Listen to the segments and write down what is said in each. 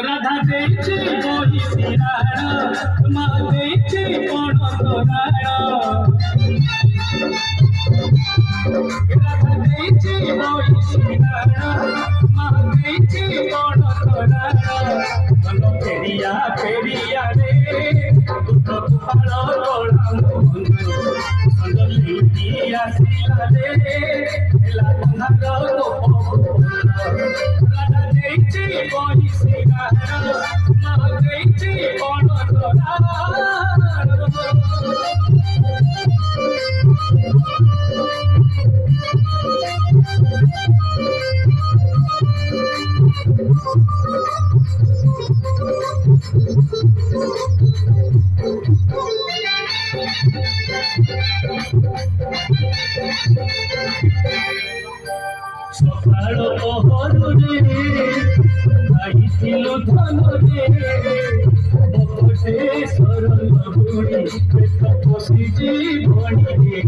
রাধা দেখছি বহিছি রাণ মা দেখছি পড়তরাণ রাধা দেখছি বহিছি রাণ মা দেখছি পড়তরাণ মন ফেরিয়া ফেরিয়া রে দুঃখ পাল গোড়া বন্ধু সন্দলি আসিলা রে এলা বন্ধার গোপ রাধা দেখছি বহিছি রাণ মা দেখছি পড়তরাণ সকাল পহরে গাইছিল ধনরে বসে সরল বুড়ি পেট বসিছি বড়িরে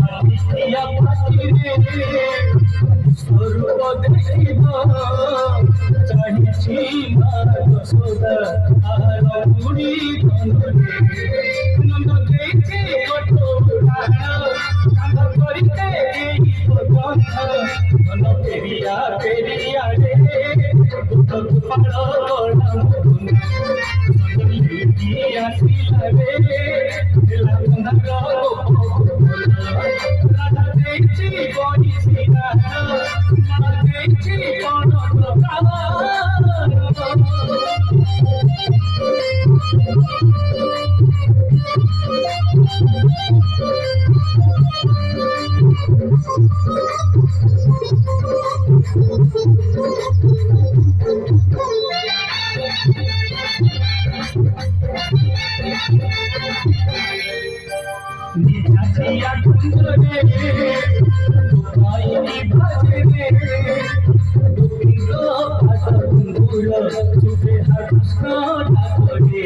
মাটিয়া পাখিরে স্বরূপ দেখিব চাহিছি মা যশোদা আর বুড়ি ধনরে নন্দ দেখছি কঠোরাণ কান্দ করিতে মন ফেরিয়া ফেরিয়া রে দুঃখ পাল গোড়া আসিলা রে রাধা দেখছি বহিছি রাণ মা দেখছি পড়তরাণ নিজাচিয়া কুঞ্জরে দুপাইনি ভাজরে গোবিন্দ পাদ কুঞ্জুর চুপে হাকৃষ্ণ ঠাকুরে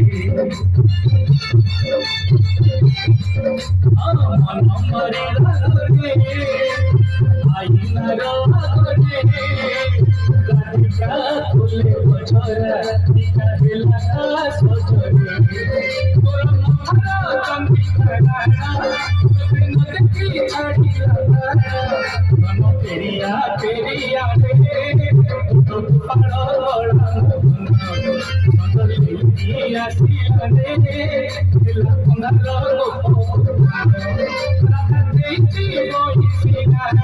মন মরে লাগরে আইনার আগরে রাধিকা ফুলে বছরা দিকা হেলা সজরে তোর মথরা চন্দ্রিকা রানা বিন দেখি ছাড়িলা মন ফেরিয়া ফেরিয়া রে দুঃখ পাল গোড়া সন্দলি আসিলা রে দিলা বন্ধার গোপ রাধা দেখছি বহিছি রাণ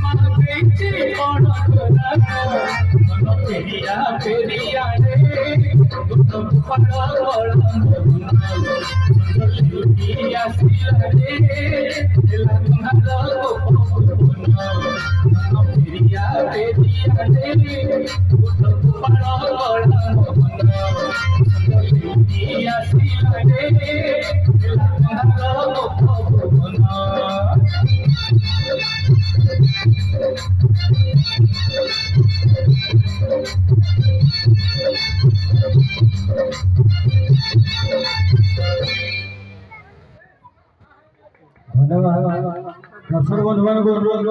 মা দেখছি পড়তরাণ মন ফেরিয়া ফেরিয়া রে দুঃখ পাল গোড়া সন্দলি আসিলা রে দিলা বন্ধার গোপ মন ফেরিয়া ফেরিয়া রে দুঃখ পাল গোড়া সন্দলি আসিলা রে দিলা বন্ধার গোপ ধন্যবাদ দর্শক বন্ধুମାନଙ୍କୁ